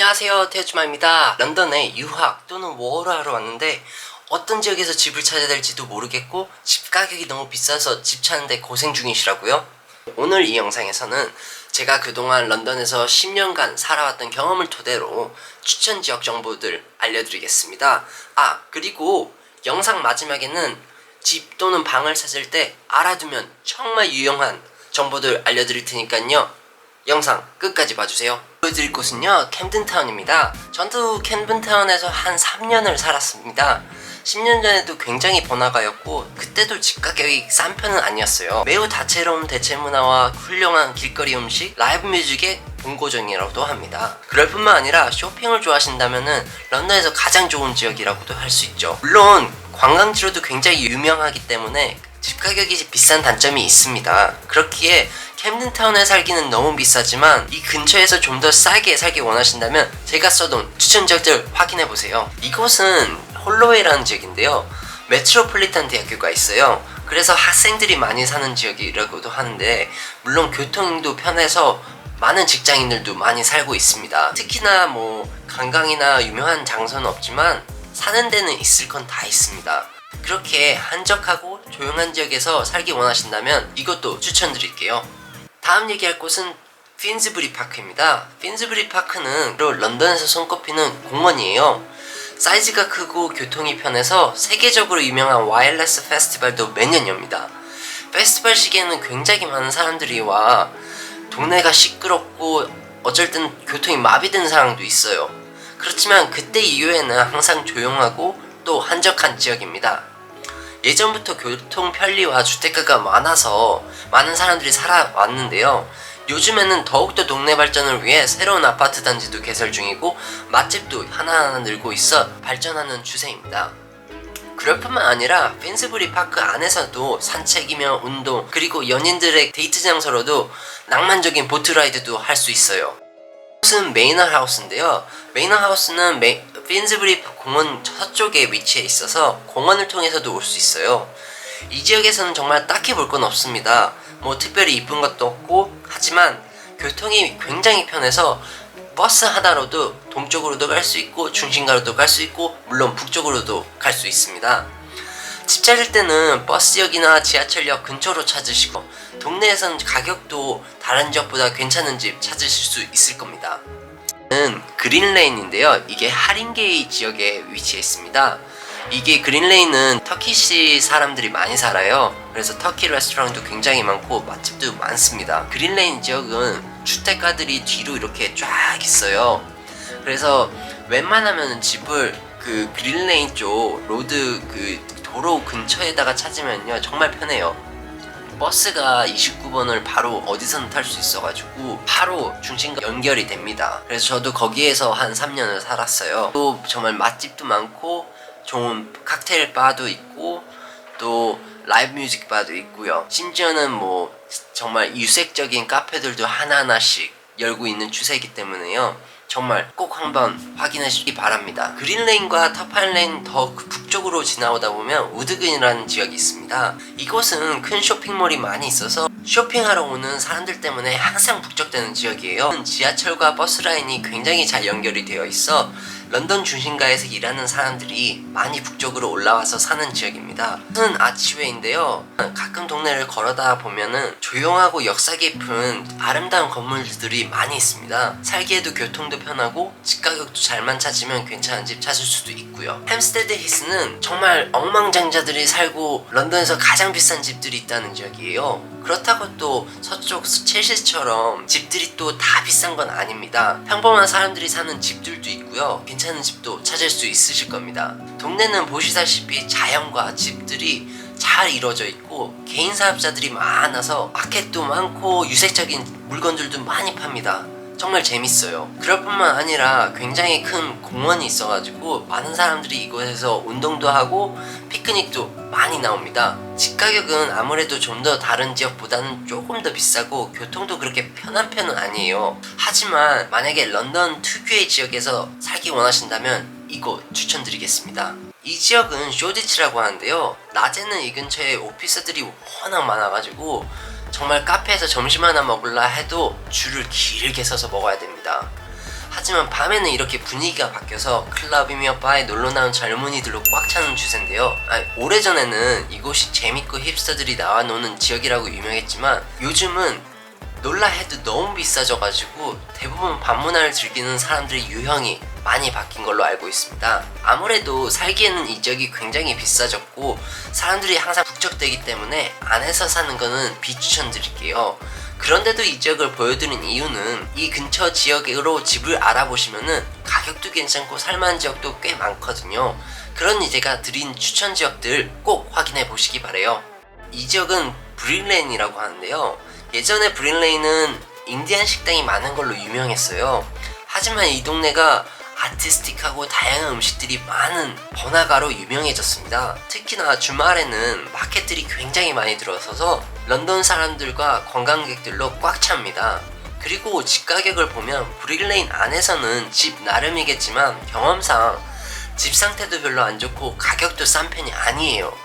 안녕하세요, 태우주마입니다. 런던에 유학 또는 워홀을 하러 왔는데 어떤 지역에서 집을 찾아야 될지도 모르겠고 집 가격이 너무 비싸서 집 찾는데 고생 중이시라고요? 오늘 이 영상에서는 제가 그동안 런던에서 10년간 살아왔던 경험을 토대로 추천 지역 정보들 알려드리겠습니다. 그리고 영상 마지막에는 집 또는 방을 찾을 때 알아두면 정말 유용한 정보들 알려드릴 테니까요. 영상 끝까지 봐주세요. 보여드릴 곳은요, 캠든타운입니다. 전도 캠든타운에서 한 3년을 살았습니다. 10년 전에도 굉장히 번화가였고 그때도 집 가격이 싼 편은 아니었어요. 매우 다채로운 대체 문화와 훌륭한 길거리 음식, 라이브 뮤직의 본고장이라고도 합니다. 그럴 뿐만 아니라 쇼핑을 좋아하신다면은 런던에서 가장 좋은 지역이라고도 할 수 있죠. 물론 관광지로도 굉장히 유명하기 때문에 집 가격이 비싼 단점이 있습니다. 그렇기에 캠든타운에 살기는 너무 비싸지만 이 근처에서 좀 더 싸게 살기 원하신다면 제가 써둔 추천 지역들 확인해보세요. 이곳은 홀로웨이라는 지역인데요, 메트로폴리탄 대학교가 있어요. 그래서 학생들이 많이 사는 지역이라고도 하는데 물론 교통도 편해서 많은 직장인들도 많이 살고 있습니다. 특히나 관광이나 유명한 장소는 없지만 사는 데는 있을 건 다 있습니다. 그렇게 한적하고 조용한 지역에서 살기 원하신다면 이것도 추천드릴게요. 다음 얘기할 곳은 핀즈부리 파크입니다. 핀즈부리 파크는 런던에서 손꼽히는 공원이에요. 사이즈가 크고 교통이 편해서 세계적으로 유명한 와일드스 페스티벌도 매년 엽니다. 페스티벌 시기에는 굉장히 많은 사람들이 와 동네가 시끄럽고 어쩔 땐 교통이 마비된 상황도 있어요. 그렇지만 그때 이후에는 항상 조용하고 또 한적한 지역입니다. 예전부터 교통 편리와 주택가가 많아서 많은 사람들이 살아왔는데요. 요즘에는 더욱더 동네 발전을 위해 새로운 아파트 단지도 개설 중이고 맛집도 하나하나 늘고 있어 발전하는 추세입니다. 그럴 뿐만 아니라 핀즈부리 파크 안에서도 산책이며 운동, 그리고 연인들의 데이트 장소로도 낭만적인 보트라이드도 할 수 있어요. 이곳은 메이너 하우스인데요. 메이너 하우스는 핀즈부리 공원 서쪽에 위치해 있어서 공원을 통해서도 올 수 있어요. 이 지역에서는 정말 딱히 볼 건 없습니다. 특별히 이쁜 것도 없고, 하지만 교통이 굉장히 편해서 버스 하나로도 동쪽으로도 갈 수 있고 중심가로도 갈 수 있고 물론 북쪽으로도 갈 수 있습니다. 집 찾을 때는 버스역이나 지하철역 근처로 찾으시고 동네에서는 가격도 다른 지역보다 괜찮은 집 찾으실 수 있을 겁니다. 그린레인인데요, 이게 하링게이 지역에 위치해 있습니다. 이게 그린레인은 터키시 사람들이 많이 살아요. 그래서 터키 레스토랑도 굉장히 많고 맛집도 많습니다. 그린레인 지역은 주택가들이 뒤로 이렇게 쫙 있어요. 그래서 웬만하면 집을 그린레인 쪽 로드 도로 근처에다가 찾으면요 정말 편해요. 버스가 29번을 바로 어디서는 탈 수 있어가지고 바로 중심과 연결이 됩니다. 그래서 저도 거기에서 한 3년을 살았어요. 또 정말 맛집도 많고 좋은 칵테일 바도 있고 또 라이브 뮤직 바도 있고요. 심지어는 정말 유색적인 카페들도 하나하나씩 열고 있는 추세이기 때문에요. 정말 꼭 한번 확인하시기 바랍니다. 그린레인과 터파인레인 더 북쪽으로 지나오다 보면 우드근이라는 지역이 있습니다. 이곳은 큰 쇼핑몰이 많이 있어서 쇼핑하러 오는 사람들 때문에 항상 북적대는 지역이에요. 지하철과 버스 라인이 굉장히 잘 연결이 되어 있어 런던 중심가에서 일하는 사람들이 많이 북쪽으로 올라와서 사는 지역입니다. 이것은 아치웨이인데요, 가끔 동네를 걸어다 보면은 조용하고 역사 깊은 아름다운 건물들이 많이 있습니다. 살기에도 교통도 편하고 집 가격도 잘만 찾으면 괜찮은 집 찾을 수도 있고요. 햄스테드 히스는 정말 억만장자들이 살고 런던에서 가장 비싼 집들이 있다는 지역이에요. 그렇다고 또 서쪽 첼시처럼 집들이 또 다 비싼 건 아닙니다. 평범한 사람들이 사는 집들도 있고요, 괜찮은 집도 찾을 수 있으실 겁니다. 동네는 보시다시피 자연과 집들이 잘 이루어져 있고 개인 사업자들이 많아서 마켓도 많고 유색적인 물건들도 많이 팝니다. 정말 재밌어요. 그럴 뿐만 아니라 굉장히 큰 공원이 있어가지고 많은 사람들이 이곳에서 운동도 하고 피크닉도 많이 나옵니다. 집 가격은 아무래도 좀 더 다른 지역보다는 조금 더 비싸고 교통도 그렇게 편한 편은 아니에요. 하지만 만약에 런던 특유의 지역에서 살기 원하신다면 이곳 추천드리겠습니다. 이 지역은 쇼디치라고 하는데요, 낮에는 이 근처에 오피스들이 워낙 많아가지고 정말 카페에서 점심 하나 먹으려 해도 줄을 길게 서서 먹어야 됩니다. 하지만 밤에는 이렇게 분위기가 바뀌어서 클럽이며 바에 놀러 나온 젊은이들로 꽉 차는 추세인데요. 오래전에는 이곳이 재밌고 힙스터들이 나와 노는 지역이라고 유명했지만 요즘은 놀라 해도 너무 비싸져가지고 대부분 밤문화를 즐기는 사람들의 유형이 많이 바뀐 걸로 알고 있습니다. 아무래도 살기에는 이 지역이 굉장히 비싸졌고 사람들이 항상 북적대기 때문에 안에서 사는 거는 비추천드릴게요. 그런데도 이 지역을 보여드린 이유는 이 근처 지역으로 집을 알아보시면은 가격도 괜찮고 살만한 지역도 꽤 많거든요. 그러니 제가 드린 추천 지역들 꼭 확인해 보시기 바래요. 이 지역은 브릴레인이라고 하는데요. 예전에 브릴레인은 인디안 식당이 많은 걸로 유명했어요. 하지만 이 동네가 아티스틱하고 다양한 음식들이 많은 번화가로 유명해졌습니다. 특히나 주말에는 마켓들이 굉장히 많이 들어서서 런던 사람들과 관광객들로 꽉 찹니다. 그리고 집 가격을 보면 브릴레인 안에서는 집 나름이겠지만 경험상 집 상태도 별로 안 좋고 가격도 싼 편이 아니에요.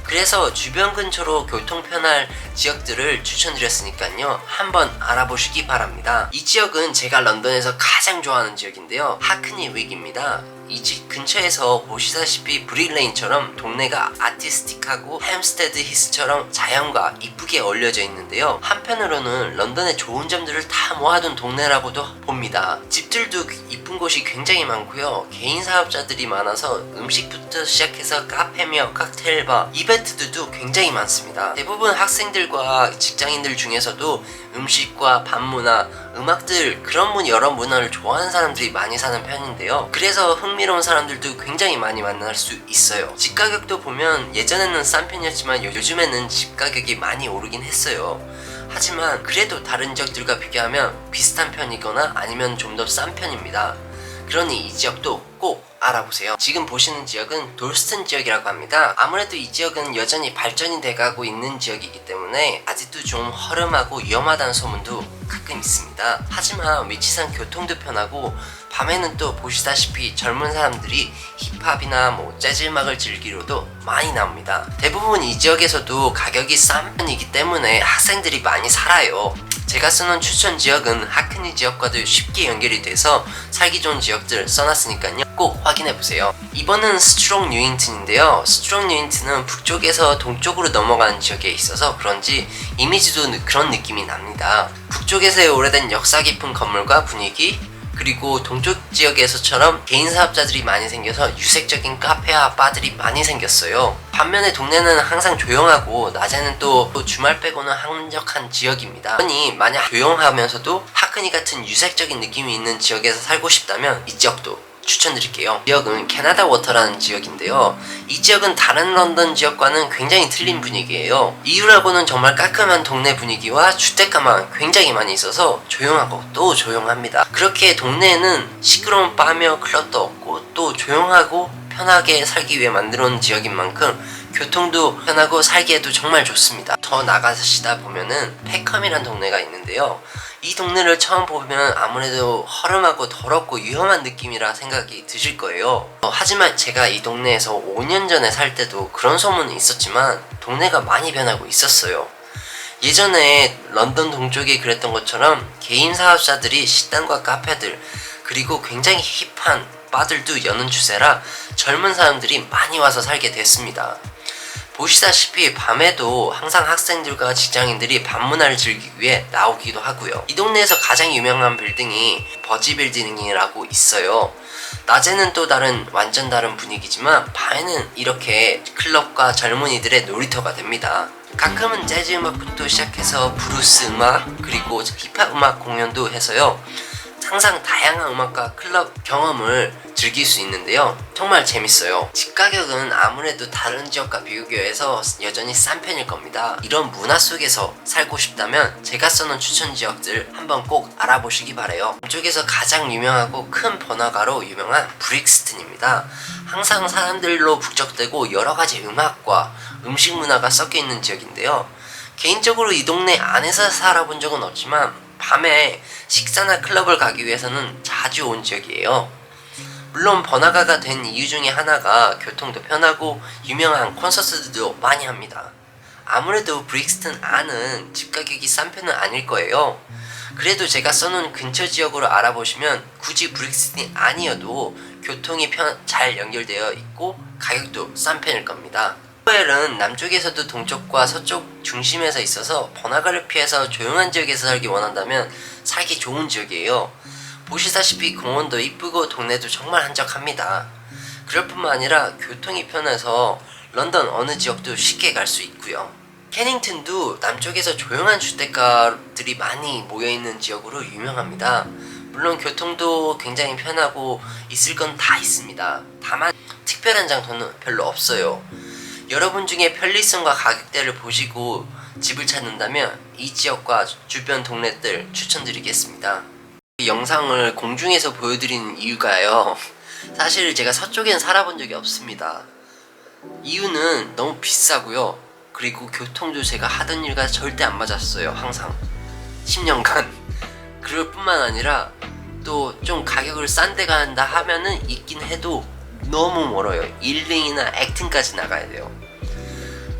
그래서 주변 근처로 교통 편할 지역들을 추천드렸으니까요, 한번 알아보시기 바랍니다. 이 지역은 제가 런던에서 가장 좋아하는 지역인데요, 하크니 윅입니다. 이 집 근처에서 보시다시피 브릴레인처럼 동네가 아티스틱하고 햄스테드 히스처럼 자연과 이쁘게 어울려져 있는데요, 한편으로는 런던의 좋은 점들을 다 모아둔 동네라고도 봅니다. 집들도 이쁜 곳이 굉장히 많고요, 개인 사업자들이 많아서 음식부터 시작해서 카페며 칵테일바, 이벤트들도 굉장히 많습니다. 대부분 학생들과 직장인들 중에서도 음식과 밤문화, 음악들, 그런 여러 문화를 좋아하는 사람들이 많이 사는 편인데요, 그래서 흥미로운 사람들도 굉장히 많이 만날 수 있어요. 집 가격도 보면 예전에는 싼 편이었지만 요즘에는 집 가격이 많이 오르긴 했어요. 하지만 그래도 다른 지역들과 비교하면 비슷한 편이거나 아니면 좀 더 싼 편입니다. 그러니 이 지역도 꼭 알아보세요. 지금 보시는 지역은 돌스턴 지역이라고 합니다. 아무래도 이 지역은 여전히 발전이 돼가고 있는 지역이기 때문에 아직도 좀 허름하고 위험하다는 소문도 가끔 있습니다. 하지만 위치상 교통도 편하고 밤에는 또 보시다시피 젊은 사람들이 힙합이나 재즈 음악을 즐기러도 많이 나옵니다. 대부분 이 지역에서도 가격이 싼 편이기 때문에 학생들이 많이 살아요. 제가 쓰는 추천 지역은 하크니 지역과도 쉽게 연결이 돼서 살기 좋은 지역들 써놨으니까요, 꼭 확인해보세요. 이번은 스트롱 뉴잉튼인데요, 스트롱 뉴잉튼은 북쪽에서 동쪽으로 넘어가는 지역에 있어서 그런지 이미지도 그런 느낌이 납니다. 북쪽에서의 오래된 역사 깊은 건물과 분위기, 그리고 동쪽 지역에서처럼 개인 사업자들이 많이 생겨서 유색적인 카페와 바들이 많이 생겼어요. 반면에 동네는 항상 조용하고 낮에는 또 주말 빼고는 한적한 지역입니다. 그러니 만약 조용하면서도 하크니 같은 유색적인 느낌이 있는 지역에서 살고 싶다면 이 지역도 추천드릴게요. 지역은 캐나다 워터라는 지역인데요, 이 지역은 다른 런던 지역과는 굉장히 틀린 분위기예요. 이유라고는 정말 깔끔한 동네 분위기와 주택가만 굉장히 많이 있어서 조용하고 또 조용합니다. 그렇게 동네에는 시끄러운 바며 클럽도 없고 또 조용하고 편하게 살기 위해 만들어 놓은 지역인 만큼 교통도 편하고 살기에도 정말 좋습니다. 더 나가시다 보면은 페컴이란 동네가 있는데요, 이 동네를 처음 보면 아무래도 허름하고 더럽고 위험한 느낌이라 생각이 드실 거예요. 하지만 제가 이 동네에서 5년 전에 살 때도 그런 소문이 있었지만 동네가 많이 변하고 있었어요. 예전에 런던 동쪽이 그랬던 것처럼 개인 사업자들이 식당과 카페들, 그리고 굉장히 힙한 바들도 여는 추세라 젊은 사람들이 많이 와서 살게 됐습니다. 보시다시피 밤에도 항상 학생들과 직장인들이 밤문화를 즐기기 위해 나오기도 하고요. 이 동네에서 가장 유명한 빌딩이 버지 빌딩이라고 있어요. 낮에는 또 완전 다른 분위기지만 밤에는 이렇게 클럽과 젊은이들의 놀이터가 됩니다. 가끔은 재즈 음악부터 시작해서 브루스 음악, 그리고 힙합 음악 공연도 해서요, 항상 다양한 음악과 클럽 경험을 즐길 수 있는데요, 정말 재밌어요. 집 가격은 아무래도 다른 지역과 비교해서 여전히 싼 편일 겁니다. 이런 문화 속에서 살고 싶다면 제가 써놓은 추천 지역들 한번 꼭 알아보시기 바래요. 이쪽에서 가장 유명하고 큰 번화가로 유명한 브릭스튼입니다. 항상 사람들로 북적대고 여러가지 음악과 음식 문화가 섞여 있는 지역인데요, 개인적으로 이 동네 안에서 살아본 적은 없지만 밤에 식사나 클럽을 가기 위해서는 자주 온 지역이에요. 물론 번화가가 된 이유 중에 하나가 교통도 편하고 유명한 콘서트들도 많이 합니다. 아무래도 브릭스튼 안은 집 가격이 싼 편은 아닐 거예요. 그래도 제가 써놓은 근처 지역으로 알아보시면 굳이 브릭스틴이 아니어도 교통이 잘 연결되어 있고 가격도 싼 편일 겁니다. 호웰은 남쪽에서도 동쪽과 서쪽 중심에서 있어서 번화가를 피해서 조용한 지역에서 살기 원한다면 살기 좋은 지역이에요. 보시다시피 공원도 이쁘고 동네도 정말 한적합니다. 그럴 뿐만 아니라 교통이 편해서 런던 어느 지역도 쉽게 갈 수 있고요. 캐닝턴도 남쪽에서 조용한 주택가들이 많이 모여있는 지역으로 유명합니다. 물론 교통도 굉장히 편하고 있을 건 다 있습니다. 다만 특별한 장소는 별로 없어요. 여러분 중에 편리성과 가격대를 보시고 집을 찾는다면 이 지역과 주변 동네들 추천드리겠습니다. 이 영상을 공중에서 보여드리는 이유가요, 사실 제가 서쪽엔 살아본 적이 없습니다. 이유는 너무 비싸고요, 그리고 교통도 제가 하던 일과 절대 안 맞았어요. 항상 10년간. 그럴 뿐만 아니라 또 좀 가격을 싼 데 간다 하면은 있긴 해도 너무 멀어요. 일링이나 액튼까지 나가야 돼요.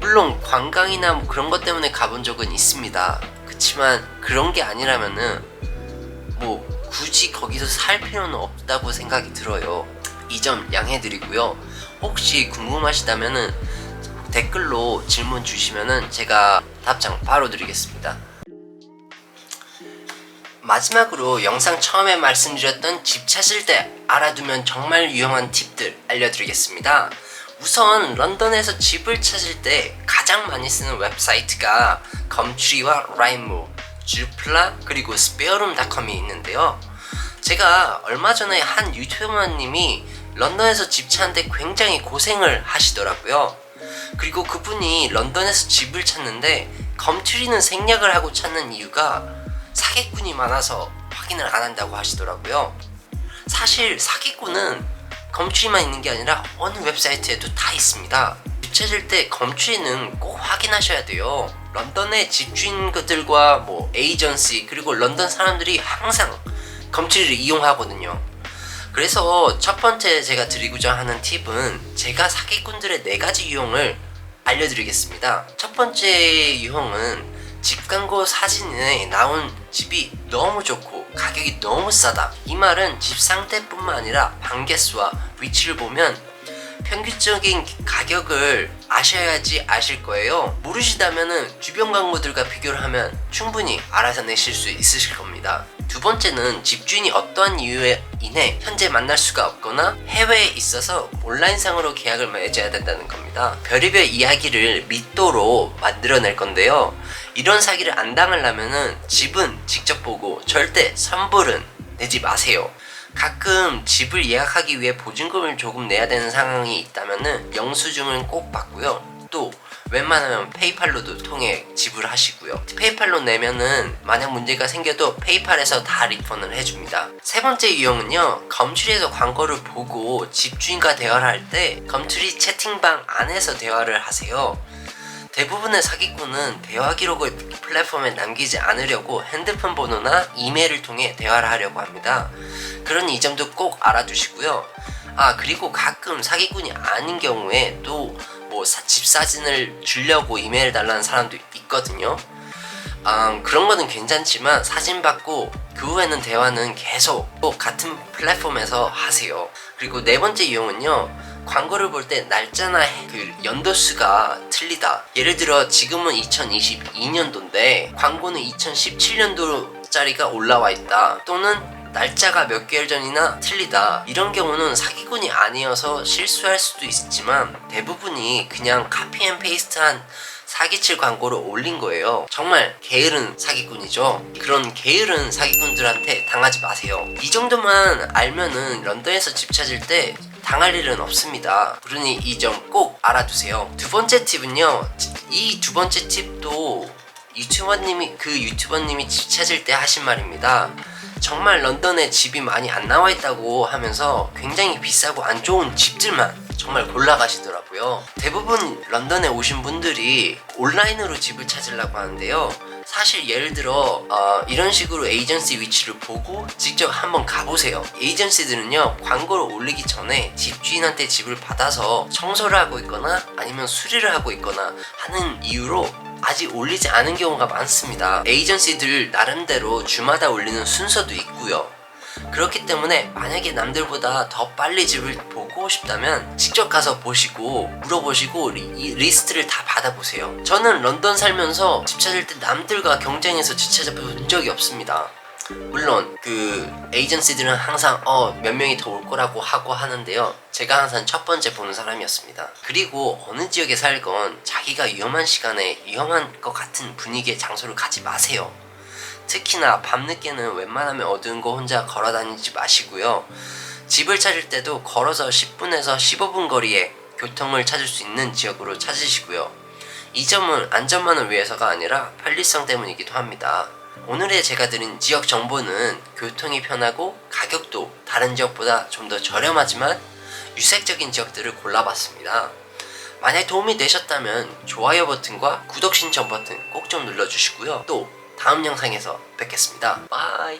물론 관광이나 뭐 그런 것 때문에 가본 적은 있습니다. 그치만 그런 게 아니라면은 뭐 굳이 거기서 살 필요는 없다고 생각이 들어요. 이 점 양해드리고요. 혹시 궁금하시다면은 댓글로 질문 주시면은 제가 답장 바로 드리겠습니다. 마지막으로 영상 처음에 말씀드렸던 집 찾을 때 알아두면 정말 유용한 팁들 알려드리겠습니다. 우선 런던에서 집을 찾을 때 가장 많이 쓰는 웹사이트가 검트리와 라이무, 주플라 그리고 스페어룸닷컴이 있는데요. 제가 얼마 전에 한 유튜버님이 런던에서 집 찾는데 굉장히 고생을 하시더라고요. 그리고 그분이 런던에서 집을 찾는데 검트리는 생략을 하고 찾는 이유가 사기꾼이 많아서 확인을 안 한다고 하시더라고요. 사실 사기꾼은 검트리만 있는 게 아니라 어느 웹사이트에도 다 있습니다. 집 찾을 때 검트리는 꼭 확인하셔야 돼요. 런던의 집주인들과 뭐 에이전시 그리고 런던 사람들이 항상 검트리를 이용하거든요. 그래서 첫 번째 제가 드리고자 하는 팁은 제가 사기꾼들의 4가지 유형을 알려드리겠습니다. 첫 번째 유형은 집 광고 사진에 나온 집이 너무 좋고 가격이 너무 싸다. 이 말은 집 상태뿐만 아니라 방개수와 위치를 보면 평균적인 가격을 아셔야지 아실 거예요. 모르시다면은 주변 광고들과 비교를 하면 충분히 알아내실 수 있으실 겁니다. 두 번째는 집주인이 어떠한 이유에 인해 현재 만날 수가 없거나 해외에 있어서 온라인상으로 계약을 맺어야 된다는 겁니다. 별의별 이야기를 믿도록 만들어낼 건데요. 이런 사기를 안 당하려면은 집은 직접 보고 절대 선불은 내지 마세요. 가끔 집을 예약하기 위해 보증금을 조금 내야 되는 상황이 있다면은 영수증은 꼭 받고요. 또 웬만하면 페이팔로도 통해 지불하시고요. 페이팔로 내면은 만약 문제가 생겨도 페이팔에서 다 리펀을 해줍니다. 세 번째 유형은요, 검트리에서 광고를 보고 집주인과 대화를 할 때 검트리 채팅방 안에서 대화를 하세요. 대부분의 사기꾼은 대화 기록을 플랫폼에 남기지 않으려고 핸드폰 번호나 이메일을 통해 대화를 하려고 합니다. 그러니 이 점도 꼭 알아두시고요. 그리고 가끔 사기꾼이 아닌 경우에 또 뭐 집 사진을 주려고 이메일 달라는 사람도 있거든요. 그런 거는 괜찮지만 사진 받고 그 후에는 대화는 계속 또 같은 플랫폼에서 하세요. 그리고 네 번째 유형은요, 광고를 볼 때 날짜나 그 연도수가 틀리다. 예를 들어 지금은 2022년도인데 광고는 2017년도짜리가 올라와 있다. 또는 날짜가 몇 개월 전이나 틀리다. 이런 경우는 사기꾼이 아니어서 실수할 수도 있지만 대부분이 그냥 카피 앤 페이스트한 사기칠 광고를 올린 거예요. 정말 게으른 사기꾼이죠. 그런 게으른 사기꾼들한테 당하지 마세요. 이 정도만 알면은 런던에서 집 찾을 때 당할 일은 없습니다. 그러니 이 점 꼭 알아두세요. 두 번째 팁은요, 이 두 번째 팁도 유튜버님이 집 찾을 때 하신 말입니다. 정말 런던에 집이 많이 안 나와 있다고 하면서 굉장히 비싸고 안 좋은 집들만 정말 골라가시더라고요. 대부분 런던에 오신 분들이 온라인으로 집을 찾으려고 하는데요. 사실 예를 들어 이런 식으로 에이전시 위치를 보고 직접 한번 가보세요. 에이전시들은요, 광고를 올리기 전에 집주인한테 집을 받아서 청소를 하고 있거나 아니면 수리를 하고 있거나 하는 이유로 아직 올리지 않은 경우가 많습니다. 에이전시들 나름대로 주마다 올리는 순서도 있고요. 그렇기 때문에 만약에 남들보다 더 빨리 집을 보고 싶다면 직접 가서 보시고 물어보시고 리스트를 다 받아보세요. 저는 런던 살면서 집 찾을 때 남들과 경쟁해서 집 찾아본 적이 없습니다. 물론 그 에이전시들은 항상 몇 명이 더 올 거라고 하고 하는데요, 제가 항상 첫 번째 보는 사람이었습니다. 그리고 어느 지역에 살건 자기가 위험한 시간에 위험한 것 같은 분위기의 장소를 가지 마세요. 특히나 밤늦게는 웬만하면 어두운 곳 혼자 걸어 다니지 마시고요. 집을 찾을 때도 걸어서 10분에서 15분 거리에 교통을 찾을 수 있는 지역으로 찾으시고요. 이 점은 안전만을 위해서가 아니라 편리성 때문이기도 합니다. 오늘의 제가 드린 지역 정보는 교통이 편하고 가격도 다른 지역보다 좀 더 저렴하지만 유색적인 지역들을 골라봤습니다. 만약 도움이 되셨다면 좋아요 버튼과 구독 신청 버튼 꼭 좀 눌러주시고요. 또 다음 영상에서 뵙겠습니다. 바이.